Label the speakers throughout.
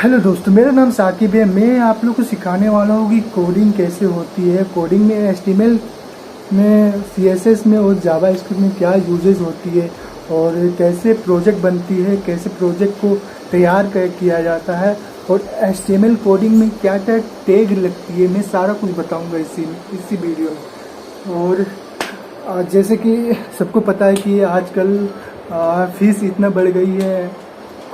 Speaker 1: Hello दोस्तों, मेरा नाम साकिब है। मैं आप लोग को सिखाने वाला हूँ कि कोडिंग कैसे होती है। कोडिंग में एचटीएमएल में, सीएसएस में और जावास्क्रिप्ट में क्या यूजेस होती है और कैसे प्रोजेक्ट बनती है, कैसे प्रोजेक्ट को तैयार किया जाता है और एचटीएमएल कोडिंग में क्या क्या टैग लगती है, मैं सारा कुछ बताऊंगा इसी वीडियो में। और जैसे कि सबको पता है कि आजकल फीस इतना बढ़ गई है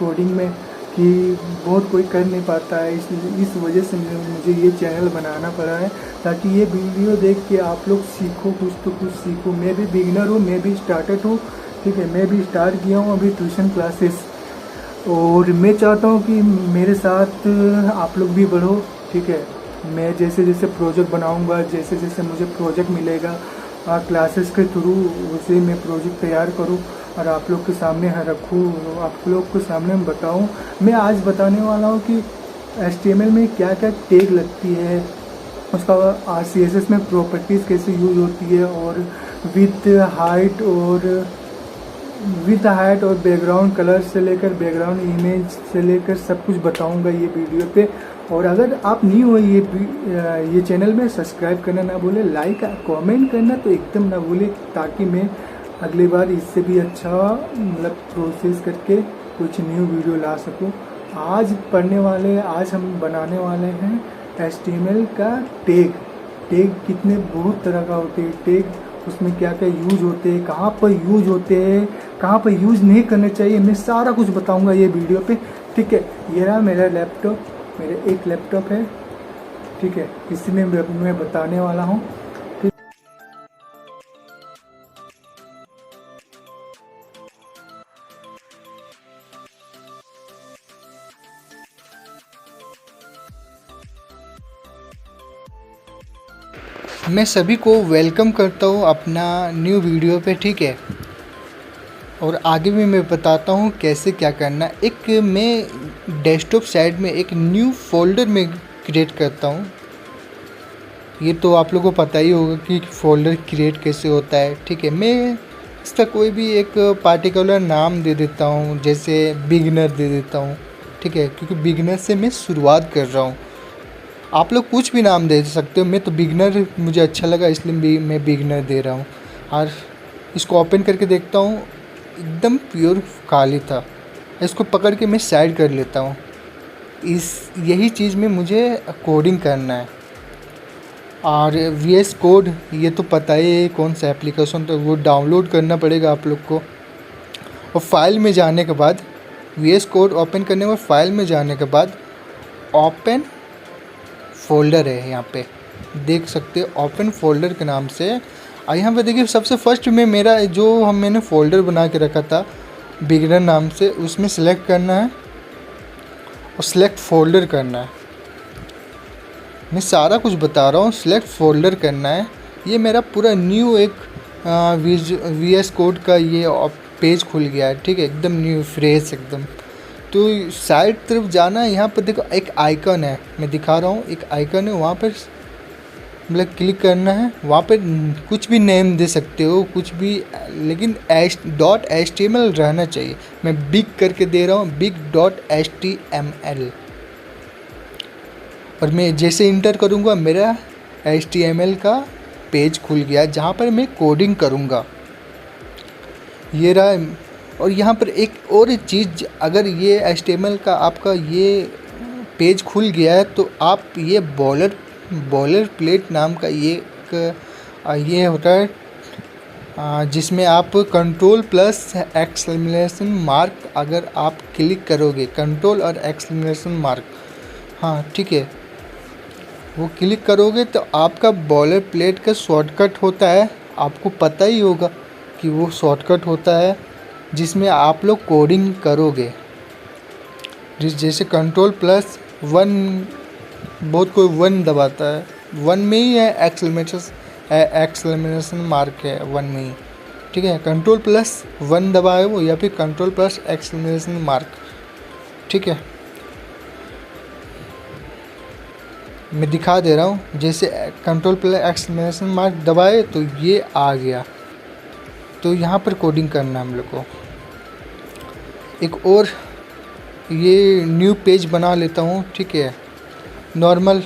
Speaker 1: कोडिंग में कि बहुत कोई कर नहीं पाता है। इस वजह से मुझे ये चैनल बनाना पड़ा है ताकि ये वीडियो देख के आप लोग सीखो, कुछ तो कुछ सीखो। मैं भी बिगिनर हूँ, मैं भी स्टार्टेड हूँ, ठीक है। मैं भी स्टार्ट किया हूँ अभी ट्यूशन क्लासेस, और मैं चाहता हूँ कि मेरे साथ आप लोग भी बढ़ो, ठीक है। मैं जैसे जैसे प्रोजेक्ट बनाऊँगा, जैसे जैसे मुझे प्रोजेक्ट मिलेगा क्लासेस के थ्रू, उसे मैं प्रोजेक्ट तैयार करूँ और आप लोग के सामने रखूँ, आप लोग के सामने बताऊँ। मैं आज बताने वाला हूँ कि एचटीएमएल में क्या क्या टैग लगती है, उसका सीएसएस में प्रॉपर्टीज़ कैसे यूज होती है, और विथ हाइट और बैकग्राउंड कलर से लेकर बैकग्राउंड इमेज से लेकर सब कुछ बताऊंगा ये वीडियो पे। और अगर आप न्यू हो ये चैनल में, सब्सक्राइब करना ना भूले, लाइक कमेंट करना तो एकदम ना भूले, ताकि मैं अगली बार इससे भी अच्छा मतलब प्रोसेस करके कुछ न्यू वीडियो ला सकूं। आज हम बनाने वाले हैं एचटीएमएल का टैग कितने बहुत तरह का होते हैं टैग, उसमें क्या क्या यूज होते हैं, कहाँ पर यूज होते हैं, कहाँ पर यूज नहीं करने चाहिए, मैं सारा कुछ बताऊंगा ये वीडियो पे, ठीक है। ये रहा मेरा लैपटॉप, मेरे एक लैपटॉप है, ठीक है, इसी में मैं बताने वाला हूँ। मैं सभी को वेलकम करता हूँ अपना न्यू वीडियो पे, ठीक है। और आगे भी मैं बताता हूँ कैसे क्या करना। एक मैं डेस्कटॉप साइड में एक न्यू फोल्डर में क्रिएट करता हूँ। ये तो आप लोगों को पता ही होगा कि फोल्डर क्रिएट कैसे होता है, ठीक है। मैं इसका कोई भी एक पार्टिकुलर नाम दे देता हूँ, जैसे बिगिनर दे देता हूँ, ठीक है, क्योंकि बिगिनर से मैं शुरुआत कर रहा हूँ। आप लोग कुछ भी नाम दे सकते हो, मैं तो बिगिनर मुझे अच्छा लगा इसलिए मैं बिगिनर दे रहा हूँ। और इसको ओपन करके देखता हूँ, एकदम प्योर खाली था। इसको पकड़ के मैं साइड कर लेता हूँ। यही चीज़ में मुझे कोडिंग करना है। और VS कोड ये तो पता ही है कौन सा एप्लीकेशन, तो वो डाउनलोड करना पड़ेगा आप लोग को। और फाइल में जाने के बाद VS कोड ओपन करने के बाद फाइल में जाने के बाद ओपन फोल्डर है, यहाँ पे देख सकते हो ओपन फोल्डर के नाम से। और यहाँ पे देखिए सबसे फर्स्ट में मेरा मैंने फोल्डर बना के रखा था बिगिनर नाम से, उसमें सेलेक्ट करना है और सिलेक्ट फोल्डर करना है। मैं सारा कुछ बता रहा हूँ, सिलेक्ट फोल्डर करना है। ये मेरा पूरा न्यू एक VS कोड का ये पेज खुल गया है, ठीक है, एकदम न्यू फ्रेश एकदम। तो साइड तरफ जाना है, यहाँ पर देखो एक आइकन है, मैं दिखा रहा हूँ, एक आइकन है, वहाँ पर मतलब क्लिक करना है। वहाँ पर कुछ भी नेम दे सकते हो, कुछ भी, लेकिन .html रहना चाहिए। मैं बिग करके दे रहा हूँ, big.html। और मैं जैसे इंटर करूँगा मेरा HTML का पेज खुल गया जहाँ पर मैं कोडिंग करूँगा। ये रहा। और यहाँ पर एक और चीज़, अगर ये HTML का आपका ये पेज खुल गया है तो आप ये बॉलर प्लेट नाम का ये होता है, जिसमें आप कंट्रोल प्लस एक्सक्लेमेशन मार्क अगर आप क्लिक करोगे, कंट्रोल और एक्सक्लेमेशन मार्क, हाँ ठीक है, वो क्लिक करोगे तो आपका बॉलर प्लेट का शॉर्टकट होता है। आपको पता ही होगा कि वो शॉर्टकट होता है जिसमें आप लोग कोडिंग करोगे। जैसे कंट्रोल प्लस 1, बहुत कोई 1 दबाता है, 1 में ही है एक्सक्लेमेशन मार्क है 1 में ही, ठीक है। कंट्रोल प्लस 1 दबाए वो, या फिर कंट्रोल प्लस एक्सक्लेमेशन मार्क, ठीक है। मैं दिखा दे रहा हूँ, जैसे कंट्रोल प्लस एक्सक्लेमेशन मार्क दबाए तो ये आ गया। तो यहाँ पर कोडिंग करना है हम लोग को। एक और ये न्यू पेज बना लेता हूँ, ठीक है, नॉर्मल,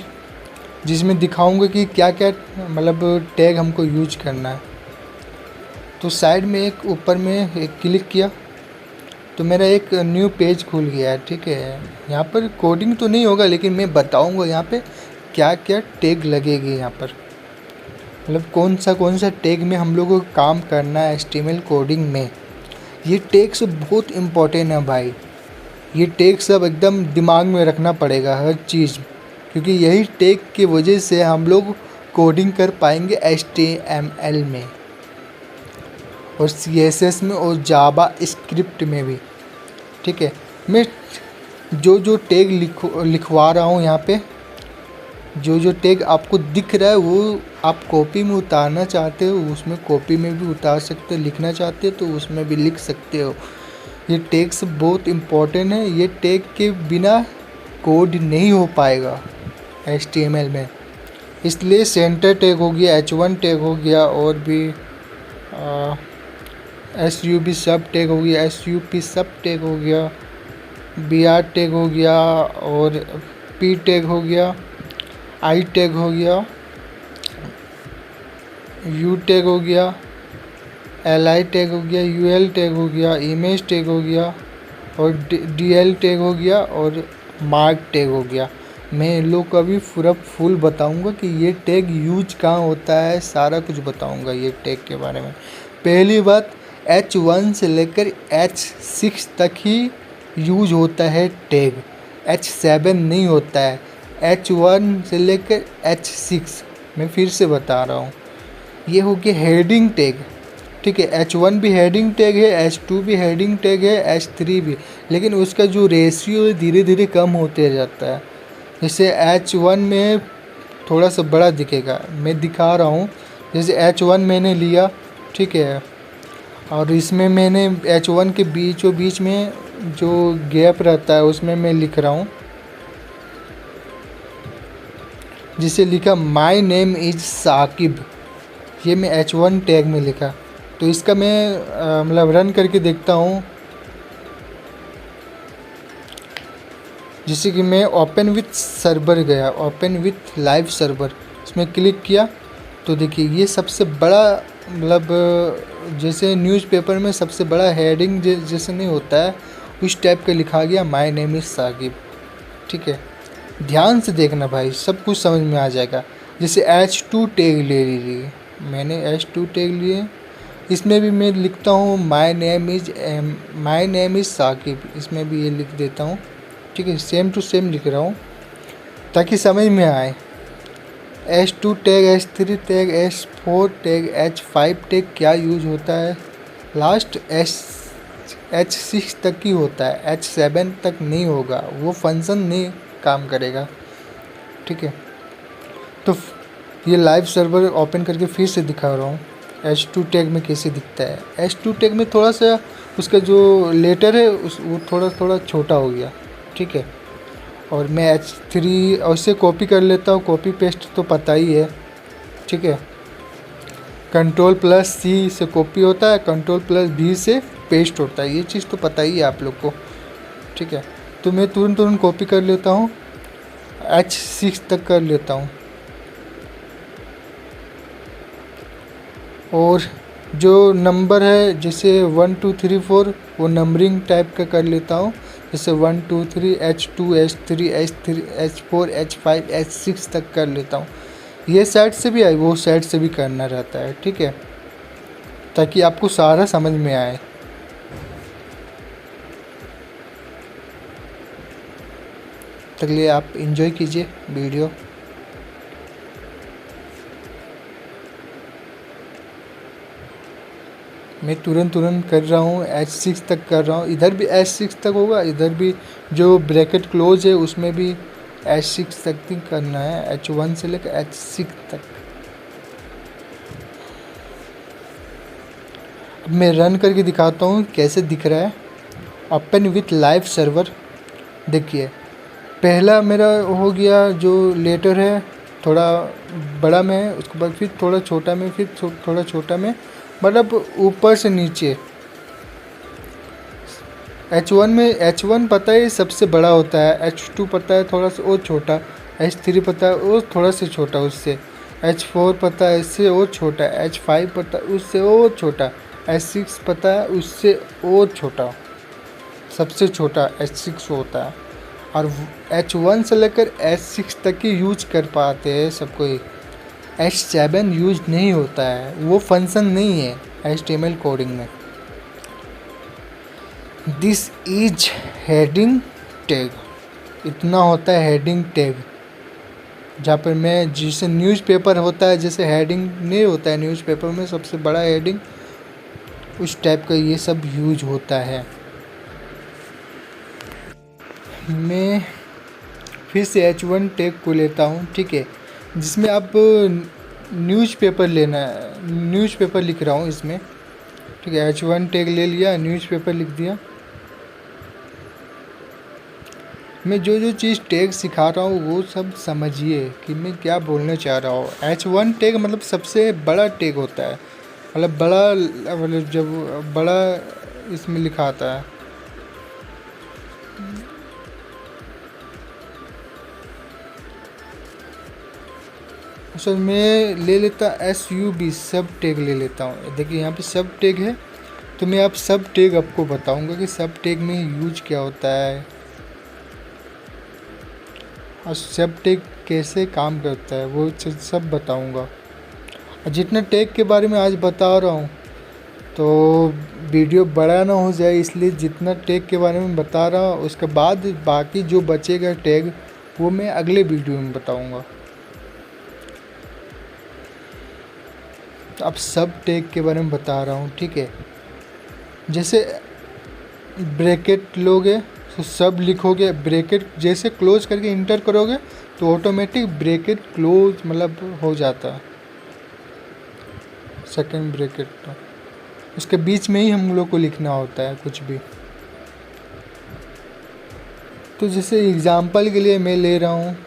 Speaker 1: जिसमें दिखाऊंगा कि क्या क्या मतलब टैग हमको यूज करना है। तो साइड में एक ऊपर में एक क्लिक किया तो मेरा एक न्यू पेज खुल गया है, ठीक है। यहाँ पर कोडिंग तो नहीं होगा, लेकिन मैं बताऊंगा यहाँ पे क्या क्या टैग लगेगी यहाँ पर, मतलब कौन सा टैग में हम लोगों को काम करना है HTML कोडिंग में। ये टैग्स बहुत इम्पोर्टेंट है भाई, ये टैग सब एकदम दिमाग में रखना पड़ेगा हर चीज़, क्योंकि यही टैग की वजह से हम लोग कोडिंग कर पाएंगे HTML में और CSS में और जावा स्क्रिप्ट में भी, ठीक है। मैं जो टैग लिखवा रहा हूँ यहाँ पे, जो टैग आपको दिख रहा है वो आप कॉपी में उतारना चाहते हो उसमें कॉपी में भी उतार सकते हो, लिखना चाहते हो तो उसमें भी लिख सकते हो। ये टैग्स बहुत इम्पोर्टेंट है, ये टैग के बिना कोड नहीं हो पाएगा HTML में। इसलिए सेंटर टैग हो गया, H1 टैग हो गया, और भी SUB सब टैग हो गया, SUP सब टैग हो गया, BR टैग हो गया, और P टैग हो गया, I टैग हो गया, U टैग हो गया, LI टैग हो गया, UL टैग हो गया, इमेज टैग हो गया, और DL टैग हो गया, और मार्क टैग हो गया। मैं इन लोग का भी पूरा फुल बताऊंगा कि ये टैग यूज कहाँ होता है, सारा कुछ बताऊंगा ये टैग के बारे में। पहली बात, H1 से लेकर H6 तक ही यूज होता है टैग, H7 नहीं होता है। H1 से लेकर H6 मैं फिर से बता रहा हूँ, ये हो गया हेडिंग टैग, ठीक है। H1 भी हेडिंग टैग है, H2 भी हेडिंग टैग है, H3 भी, लेकिन उसका जो रेशियो धीरे धीरे कम होते जाता है। जैसे H1 में थोड़ा सा बड़ा दिखेगा, मैं दिखा रहा हूँ। जैसे H1 मैंने लिया, ठीक है, और इसमें मैंने H1 के बीचों बीच में जो गैप रहता है उसमें मैं लिख रहा हूँ, जिसे लिखा माई नेम इज़ साकिब, ये मैं H1 टैग में लिखा। तो इसका मैं मतलब रन करके देखता हूँ। जैसे कि मैं ओपन विथ सर्वर गया, ओपन विथ लाइव सर्वर, इसमें क्लिक किया तो देखिए ये सबसे बड़ा, मतलब जैसे न्यूज़पेपर में सबसे बड़ा हेडिंग जैसे नहीं होता है उस टाइप का लिखा गया, माय नेम इज़ साकिब, ठीक है। ध्यान से देखना भाई, सब कुछ समझ में आ जाएगा। जैसे H2 टैग ले लीजिए, मैंने H2 टैग लिए, इसमें भी मैं लिखता हूँ माय नेम इज़ साकिब, इसमें भी ये लिख देता हूँ, ठीक है। सेम टू सेम लिख रहा हूँ ताकि समझ में आए। H2 tag, H3 tag, H4 tag, H5 tag क्या यूज होता है, लास्ट H6 तक ही होता है, H7 तक नहीं होगा, वो फंक्शन नहीं काम करेगा, ठीक है। तो ये लाइव सर्वर ओपन करके फिर से दिखा रहा हूँ H2 टैग में कैसे दिखता है। H2 टैग में थोड़ा सा उसका जो लेटर है वो थोड़ा छोटा हो गया, ठीक है। और मैं H3 ऐसे कॉपी कर लेता हूँ, कॉपी पेस्ट तो पता ही है, ठीक है। Ctrl+C से कॉपी होता है, Ctrl+V से पेस्ट होता है, ये चीज़ तो पता ही है आप लोग को, ठीक है। तो मैं तुरंत कॉपी कर लेता हूँ, H6 तक कर लेता हूँ, और जो नंबर है जैसे 1 2 3 4 वो नंबरिंग टाइप का कर लेता हूँ। जैसे 1 2 3 H2 H3 H4 H5 H6 तक कर लेता हूँ। ये साइड से भी आए, वो साइड से भी करना रहता है, ठीक है, ताकि आपको सारा समझ में आए। तक लिए आप एंजॉय कीजिए वीडियो। मैं तुरंत कर रहा हूँ, H6 तक कर रहा हूँ, इधर भी H6 तक होगा, इधर भी जो ब्रैकेट क्लोज है उसमें भी H6 तक ही करना है, H1 से लेकर H6 तक। अब मैं रन करके दिखाता हूँ कैसे दिख रहा है। ओपन विथ लाइव सर्वर, देखिए पहला मेरा हो गया, जो लेटर है थोड़ा बड़ा में, उसके बाद फिर थोड़ा छोटा में, फिर थोड़ा छोटा में, मतलब ऊपर से नीचे H1 पता है सबसे बड़ा होता है, H2 पता है थोड़ा सा और छोटा, H3 पता है और थोड़ा सा छोटा उससे, H4 पता है इससे और छोटा, H5 पता है उससे और छोटा, H6 पता है उससे और छोटा, सबसे छोटा H6 होता है। और H1 से लेकर H6 तक ही यूज कर पाते हैं सब कोई। H7 यूज नहीं होता है, वो फंक्शन नहीं है HTML कोडिंग में। दिस इज हेडिंग टैग, इतना होता है हेडिंग टैग, जहाँ पर मैं जिसे न्यूज़पेपर होता है जैसे हेडिंग नहीं होता है न्यूज़पेपर में सबसे बड़ा हेडिंग, उस टाइप का ये सब यूज होता है। मैं फिर से H1 टैग को लेता हूँ, ठीक है, जिसमें आप न्यूज़पेपर लेना है, न्यूज़पेपर लिख रहा हूँ इसमें, ठीक है। H1 टैग ले लिया, न्यूज़पेपर लिख दिया। मैं जो जो चीज़ टैग सिखा रहा हूँ वो सब समझिए कि मैं क्या बोलना चाह रहा हूँ। H1 टैग मतलब सबसे बड़ा टैग होता है, मतलब बड़ा, मतलब जब बड़ा इसमें लिखा आता है। सर मैं ले लेता SUB, सब टैग ले लेता हूँ। देखिए यहाँ पे सब टैग है, तो मैं अब सब टैग आपको बताऊँगा कि सब टैग में यूज क्या होता है और सब टैग कैसे काम करता है, वो सब बताऊँगा। जितना टैग के बारे में आज बता रहा हूँ तो वीडियो बड़ा ना हो जाए, इसलिए जितना टैग के बारे में बता रहा हूँ उसके बाद बाकी जो बचेगा टैग वो मैं अगले वीडियो में बताऊँगा। तो अब सब टैग के बारे में बता रहा हूँ, ठीक है। जैसे ब्रैकेट लोगे तो सब लिखोगे, ब्रैकेट जैसे क्लोज करके इंटर करोगे तो ऑटोमेटिक ब्रैकेट क्लोज मतलब हो जाता है, सेकंड ब्रैकेट। तो उसके बीच में ही हम लोग को लिखना होता है कुछ भी। तो जैसे एग्जांपल के लिए मैं ले रहा हूँ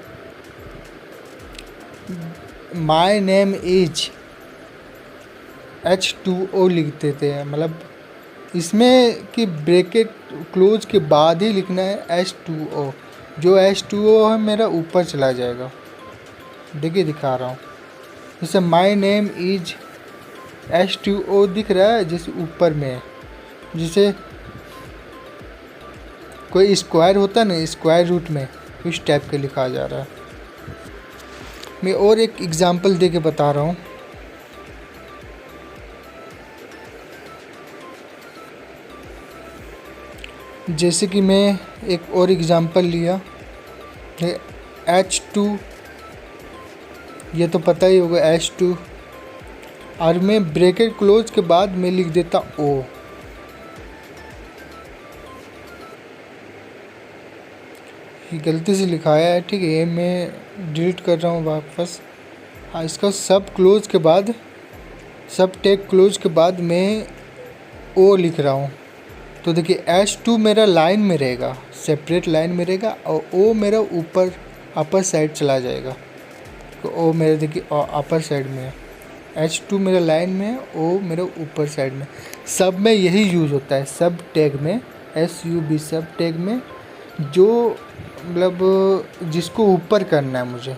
Speaker 1: माय नेम इज H2O लिख देते हैं, मतलब इसमें कि ब्रैकेट क्लोज के बाद ही लिखना है H2O। जो H2O है मेरा ऊपर चला जाएगा, देखिए दिखा रहा हूँ। जैसे माय नेम इज H2O दिख रहा है जैसे ऊपर में है, जैसे कोई स्क्वायर होता है ना, स्क्वायर रूट में इस टाइप का लिखा जा रहा है। मैं और एक एग्जांपल दे के बता रहा हूँ। जैसे कि मैं एक और एग्जांपल लिया H2, ये तो पता ही होगा H2, और मैं ब्रैकेट क्लोज के बाद मैं लिख देता O। ये गलती से लिखाया है, ठीक है, ये मैं डिलीट कर रहा हूँ वापस। हाँ, इसका सब क्लोज के बाद, सब टैग क्लोज के बाद मैं O लिख रहा हूँ। तो देखिए H2 मेरा लाइन में रहेगा, सेपरेट लाइन में रहेगा, और O मेरा ऊपर अपर साइड चला जाएगा। तो O मेरा देखिए अपर साइड में है, H2 मेरा लाइन में है, O मेरा ऊपर साइड में। सब में यही यूज़ होता है, सब टैग में SUB, सब टैग में जो मतलब जिसको ऊपर करना है मुझे।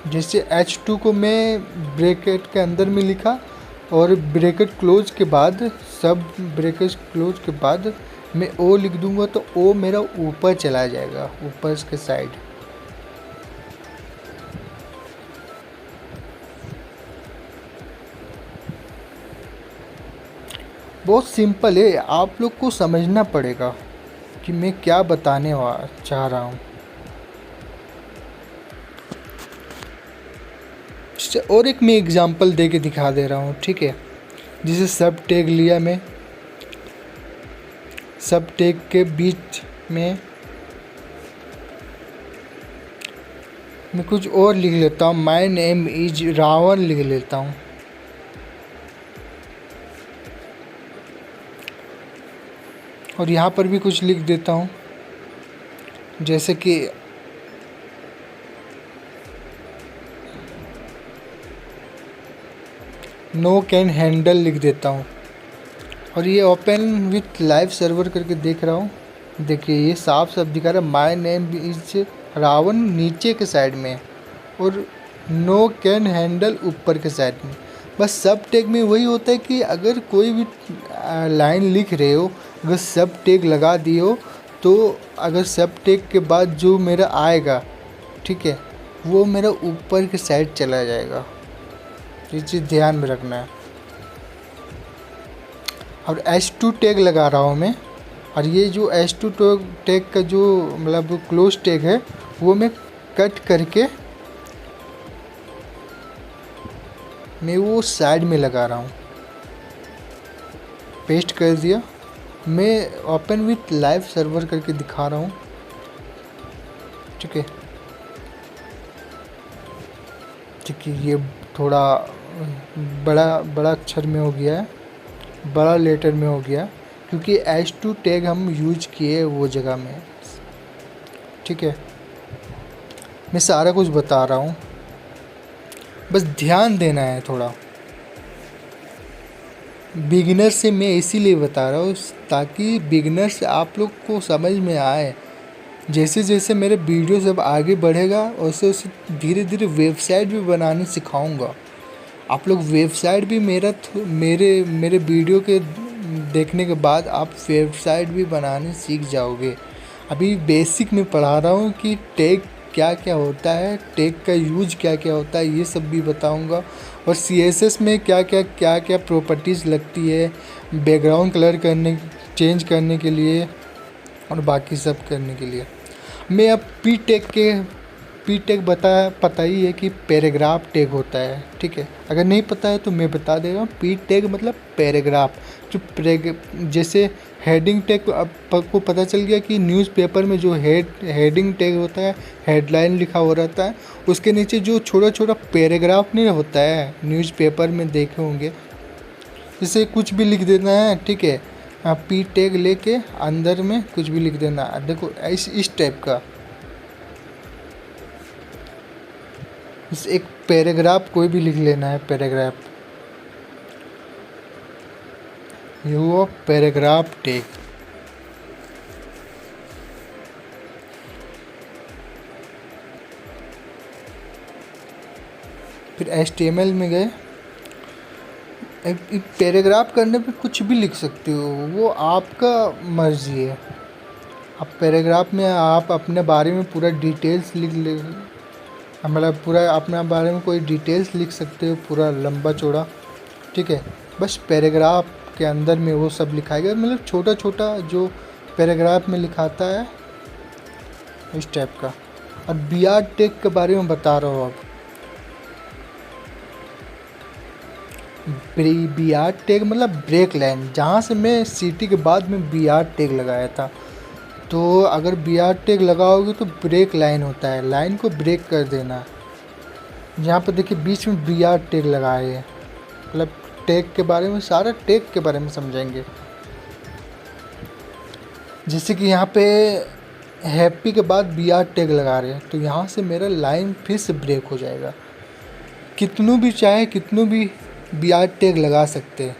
Speaker 1: जैसे H2 को मैं ब्रैकेट के अंदर में लिखा और ब्रैकेट क्लोज के बाद, सब ब्रैकेट क्लोज के बाद मैं O लिख दूंगा तो O मेरा ऊपर चला जाएगा, ऊपर के साइड। बहुत सिंपल है, आप लोग को समझना पड़ेगा कि मैं क्या बताने चाह रहा हूँ। और एक मैं एग्जांपल दे के दिखा दे रहा हूँ, ठीक है। जैसे सब टैग लिया मैं, सब टैग के बीच में मैं कुछ और लिख लेता हूँ, माय नेम इज रावण लिख लेता हूँ। और यहाँ पर भी कुछ लिख देता हूँ, जैसे कि नो कैन हैंडल लिख देता हूँ। और ये ओपन विथ लाइव सर्वर करके देख रहा हूँ। देखिए ये साफ साफ दिखा रहा है माय नेम इज रावण नीचे के साइड में और नो कैन हैंडल ऊपर के साइड में। बस सब टैग में वही होता है कि अगर कोई भी लाइन लिख रहे हो, अगर सब टैग लगा दिए हो तो अगर सब टैग के बाद जो मेरा आएगा, ठीक है, वो मेरा ऊपर के साइड चला जाएगा। ये चीज़ ध्यान में रखना है। और H2 टैग लगा रहा हूँ मैं। और ये जो H2 टैग का जो मतलब क्लोज टैग है वो मैं कट करके मैं वो साइड में लगा रहा हूँ। पेस्ट कर दिया। मैं ओपन विथ लाइव सर्वर करके दिखा रहा हूँ, ठीक है। ठीक है, ये थोड़ा बड़ा अक्षर में हो गया है, बड़ा लेटर में हो गया क्योंकि H2 टैग हम यूज किए वो जगह में, ठीक है। मैं सारा कुछ बता रहा हूँ, बस ध्यान देना है थोड़ा। बिगिनर से मैं इसीलिए बता रहा हूँ ताकि बिगिनर से आप लोग को समझ में आए। जैसे जैसे मेरे वीडियो सब आगे बढ़ेगा वैसे वैसे धीरे धीरे वेबसाइट भी बनाने सिखाऊंगा। आप लोग वेबसाइट भी मेरे वीडियो के देखने के बाद आप वेबसाइट भी बनाने सीख जाओगे। अभी बेसिक में पढ़ा रहा हूँ कि टैग क्या क्या होता है, टैग का यूज क्या क्या होता है, ये सब भी बताऊँगा। और CSS में क्या क्या प्रॉपर्टीज़ लगती है बैकग्राउंड कलर चेंज करने के लिए और बाकी सब करने के लिए। मैं अब पी टैग पता ही है कि पैराग्राफ टैग होता है, ठीक है। अगर नहीं पता है तो मैं बता दे रहा हूँ। पी टैग मतलब पैराग्राफ। जो जैसे हेडिंग टैग आपको पता चल गया कि न्यूज़पेपर में जो हेडिंग टैग होता है, हेडलाइन लिखा हो रहता है, उसके नीचे जो छोटा छोटा पैराग्राफ नहीं होता है, न्यूज़पेपर में देखे होंगे, जैसे कुछ भी लिख देना है, ठीक है। पी टैग लेके अंदर में कुछ भी लिख देना। देखो इस टाइप का एक पैराग्राफ कोई भी लिख लेना है, पैराग्राफ, ये हुआ पैराग्राफ टैग। फिर HTML में गए। पैराग्राफ करने पे कुछ भी लिख सकते हो, वो आपका मर्जी है। आप पैराग्राफ में आप अपने बारे में पूरा डिटेल्स लिख ले, मतलब पूरा अपने बारे में कोई डिटेल्स लिख सकते हो, पूरा लंबा चौड़ा, ठीक है। बस पैराग्राफ के अंदर में वो सब लिखा गया, मतलब छोटा छोटा जो पैराग्राफ में लिखाता है इस टाइप का। और BR टैग के बारे में बता रहा हूँ। अब BR टैग मतलब ब्रेक लाइन, जहाँ से मैं सिटी के बाद में BR टैग लगाया था। तो अगर BR टैग लगाओगे तो ब्रेक लाइन होता है, लाइन को ब्रेक कर देना। यहाँ पर देखिए बीच में BR टैग लगाए है, मतलब टैग के बारे में, सारा टैग के बारे में समझेंगे। जैसे कि यहाँ पे हैप्पी के बाद BR टैग लगा रहे हैं तो यहाँ से मेरा लाइन फिर से ब्रेक हो जाएगा। कितनों भी चाहे कितनों भी BR टैग लगा सकते हैं,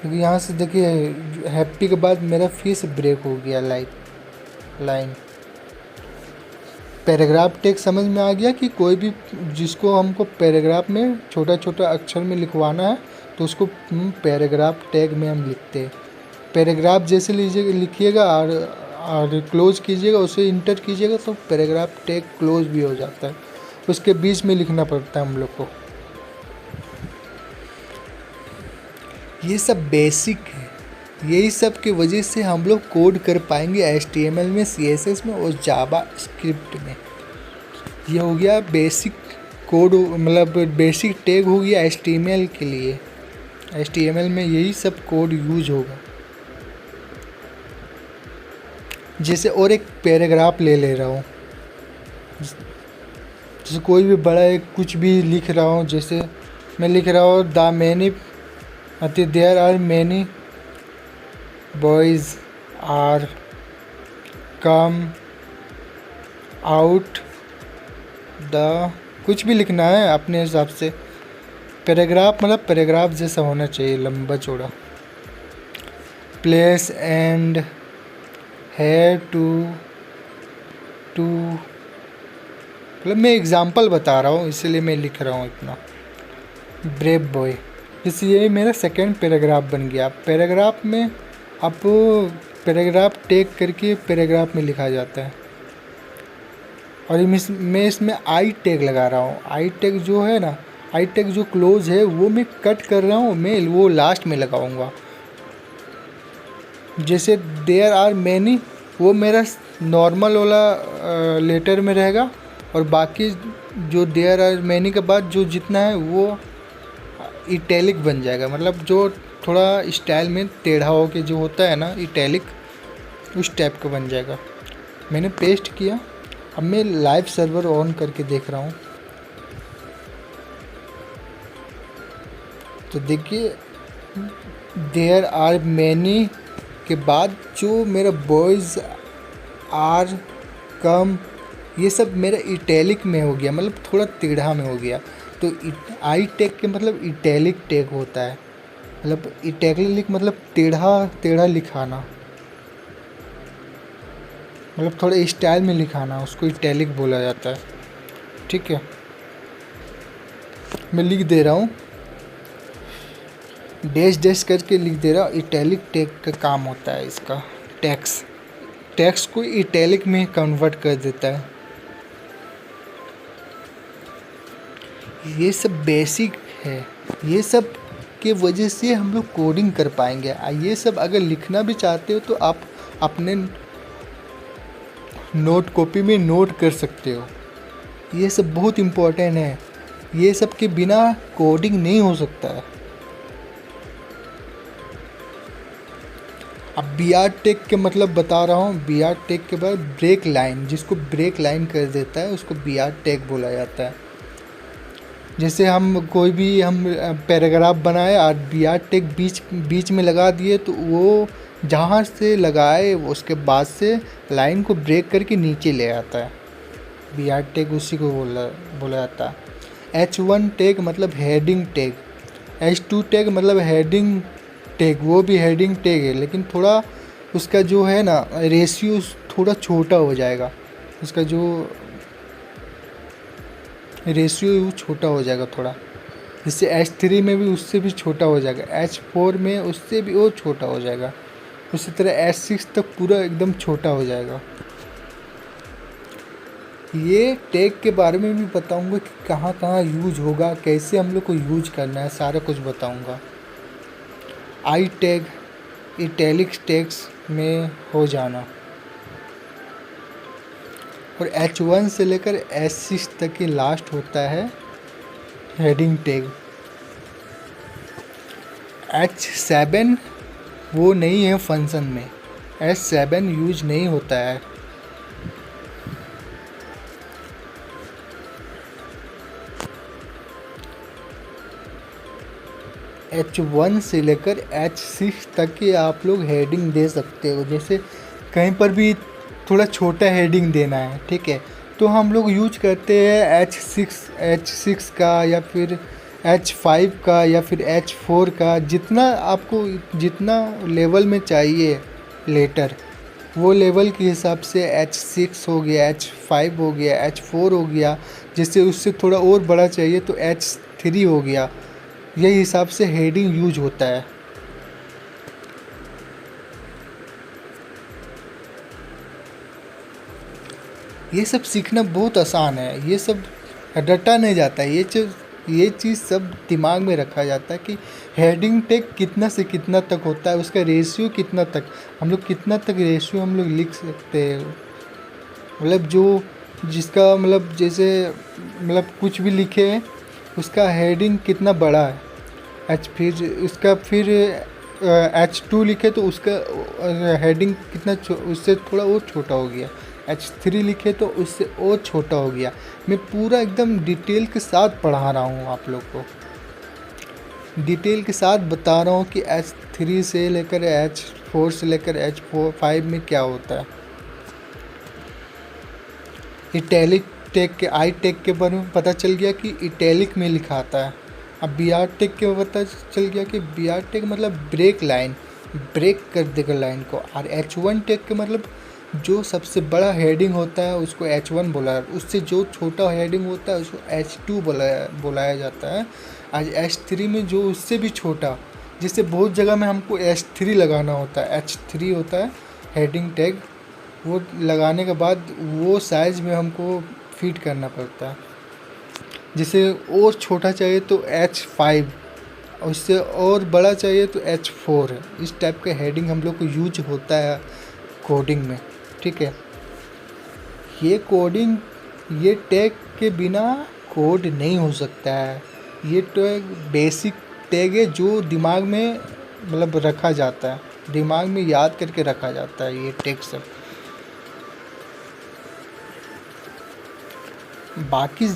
Speaker 1: क्योंकि यहाँ से देखिए हैप्पी के बाद मेरा फिर से ब्रेक हो गया लाइन। पैराग्राफ टैग समझ में आ गया कि कोई भी जिसको हमको पैराग्राफ में छोटा छोटा अक्षर में लिखवाना है तो उसको पैराग्राफ टैग में हम लिखते हैं। पैराग्राफ जैसे लिखिएगा और क्लोज कीजिएगा, उसे इंटर कीजिएगा तो पैराग्राफ टैग क्लोज भी हो जाता है। उसके बीच में लिखना पड़ता है हम लोग को। ये सब बेसिक है, यही सब की वजह से हम लोग कोड कर पाएंगे HTML में, CSS में और जावा स्क्रिप्ट में। ये हो गया बेसिक कोड, मतलब बेसिक टैग हो गया HTML के लिए। HTML में यही सब कोड यूज होगा। जैसे और एक पैराग्राफ ले रहा हूँ, जैसे कोई भी बड़ा एक कुछ भी लिख रहा हूँ, जैसे मैं लिख रहा हूँ the many there are many boys are come out the, कुछ भी लिखना है अपने हिसाब से। पैराग्राफ मतलब पैराग्राफ जैसा होना चाहिए, लंबा चौड़ा। प्लेस एंड हेयर टू मतलब मैं एग्जांपल बता रहा हूँ इसलिए मैं लिख रहा हूँ इतना। ब्रेव बॉय, जैसे ये मेरा सेकंड पैराग्राफ बन गया। पैराग्राफ में आप पैराग्राफ टैग करके पैराग्राफ में लिखा जाता है। और मैं इसमें आई टैग लगा रहा हूँ। आई टैग जो है ना, आई टैग जो क्लोज है वो मैं कट कर रहा हूँ, मैं वो लास्ट में लगाऊंगा। जैसे देयर आर मैनी, वो मेरा नॉर्मल वाला लेटर में रहेगा, और बाकी जो देयर आर मैनी के बाद जो जितना है वो इटैलिक बन जाएगा। मतलब जो थोड़ा स्टाइल में टेढ़ा हो के जो होता है ना इटैलिक, उस टाइप का बन जाएगा। मैंने पेस्ट किया। अब मैं लाइव सर्वर ऑन करके देख रहा हूँ, तो देखिए देयर आर मैनी के बाद जो मेरा बॉयज़ आर कम, ये सब मेरा इटैलिक में हो गया, मतलब थोड़ा टेढ़ा में हो गया। तो आई टैग के मतलब इटैलिक टैग होता है, मतलब इटैलिक मतलब टेढ़ा लिखाना, मतलब थोड़ा स्टाइल में लिखाना, उसको इटैलिक बोला जाता है। ठीक है, मैं लिख दे रहा हूँ, डैश डैश करके लिख दे रहा हूँ। इटैलिक टैग का काम होता है इसका। टैक्स को इटैलिक में कन्वर्ट कर देता है। ये सब बेसिक है, ये सब के वजह से हम लोग कोडिंग कर पाएंगे। ये सब अगर लिखना भी चाहते हो तो आप अपने नोट कॉपी में नोट कर सकते हो। ये सब बहुत इम्पोर्टेंट है, ये सब के बिना कोडिंग नहीं हो सकता है। अब बी आर टैग के मतलब बता रहा हूँ। बी आर टैग के बाद ब्रेक लाइन, जिसको ब्रेक लाइन कर देता है उसको बी आर टैग बोला जाता है। जैसे हम कोई भी पैराग्राफ बनाए और बी आर टैग बीच में लगा दिए, तो वो जहाँ से लगाए उसके बाद से लाइन को ब्रेक करके नीचे ले आता है। बी आर टैग उसी को बोला जाता है। H1 टैग मतलब हेडिंग टैग, H2 टैग मतलब हेडिंग टैग, वो भी हेडिंग टैग है, लेकिन थोड़ा उसका जो है ना रेशियो थोड़ा छोटा हो जाएगा, उसका जो रेशियो वो छोटा हो जाएगा थोड़ा। जैसे H3 में भी उससे भी छोटा हो जाएगा, H4 में उससे भी और छोटा हो जाएगा, उसी तरह H6 तक पूरा एकदम छोटा हो जाएगा। ये टैग के बारे में भी बताऊंगा कि कहाँ कहाँ यूज होगा, कैसे हम लोग को यूज करना है, सारा कुछ बताऊंगा। आई टैग इटैलिक टैग्स में हो जाना, और H1 से लेकर H6 तक की लास्ट होता है हेडिंग टैग। H7 वो नहीं है फंक्शन में, H7 यूज नहीं होता है। H1 से लेकर H6 तक की आप लोग हेडिंग दे सकते हो। जैसे कहीं पर भी थोड़ा छोटा हेडिंग देना है, ठीक है, तो हम लोग यूज करते हैं H6 का, या फिर H5 का, या फिर H4 का। आपको जितना लेवल में चाहिए लेटर, वो लेवल के हिसाब से H6 हो गया, H5 हो गया, H4 हो गया। जैसे उससे थोड़ा और बड़ा चाहिए तो H3 हो गया। यही हिसाब से हेडिंग यूज होता है। ये सब सीखना बहुत आसान है, ये सब रटा नहीं जाता है। ये चीज़ सब दिमाग में रखा जाता है कि हेडिंग टैग कितना से कितना तक होता है, उसका रेशियो कितना तक, हम लोग कितना तक रेशियो हम लोग लिख सकते हैं। मतलब जो जिसका मतलब जैसे मतलब कुछ भी लिखे उसका हेडिंग कितना बड़ा है, फिर उसका H2 लिखे तो उसका हेडिंग कितना उससे थोड़ा और छोटा हो गया, H3 लिखे तो उससे और छोटा हो गया। मैं पूरा एकदम डिटेल के साथ पढ़ा रहा हूँ आप लोग को, डिटेल के साथ बता रहा हूँ कि H3 से लेकर H4 से लेकर H5 में क्या होता है। इटैलिक टैग के आई टैग के बारे में पता चल गया कि इटैलिक में लिखा आता है, अब बी आर टेक के पता चल गया कि बी आर टेक मतलब ब्रेक लाइन, ब्रेक कर देगा लाइन को। और एच वन टेक के मतलब जो सबसे बड़ा हेडिंग होता है उसको एच वन बोला, उससे जो छोटा हेडिंग होता है उसको एच टू बुलाया जाता है। आज एच थ्री में जो उससे भी छोटा, जिससे बहुत जगह में हमको एच थ्री लगाना होता है, एच थ्री होता है हेडिंग टैग, वो लगाने के बाद वो साइज़ में हमको फिट करना पड़ता है। जिसे और छोटा चाहिए तो एच फाइव, उससे और बड़ा चाहिए तो एच फोर है। इस टाइप का हेडिंग हम लोग को यूज होता है कोडिंग में, ठीक है। ये कोडिंग, ये टैग के बिना कोड नहीं हो सकता है। ये टैग बेसिक टैग है जो दिमाग में मतलब रखा जाता है, दिमाग में याद करके रखा जाता है ये टैग सब। बाकी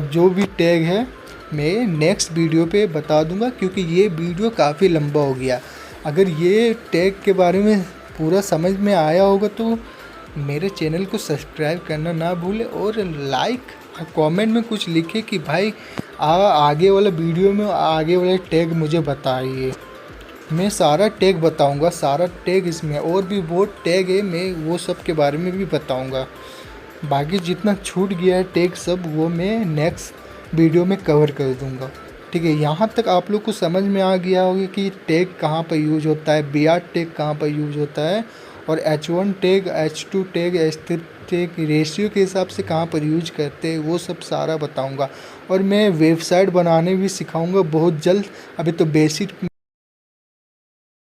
Speaker 1: जो भी टैग है मैं नेक्स्ट वीडियो पे बता दूंगा, क्योंकि ये वीडियो काफ़ी लंबा हो गया। अगर ये टैग के बारे में पूरा समझ में आया होगा तो मेरे चैनल को सब्सक्राइब करना ना भूले, और लाइक और कमेंट में कुछ लिखे कि भाई आगे वाला वीडियो में आगे वाले टैग मुझे बताइए। मैं सारा टैग बताऊंगा, सारा टैग इसमें और भी बहुत टैग है, मैं वो सब के बारे में भी बताऊंगा। बाकी जितना छूट गया है टैग सब वो मैं नेक्स्ट वीडियो में कवर कर दूंगा, ठीक है। यहाँ तक आप लोग को समझ में आ गया होगा कि टैग कहाँ पर यूज होता है, बी आर टैग कहाँ पर यूज होता है, और H one tag, H two tag, H three tag ratio के हिसाब से कहाँ पर यूज करते हैं, वो सब सारा बताऊँगा। और मैं वेबसाइट बनाने भी सिखाऊँगा बहुत जल्द। अभी तो बेसिक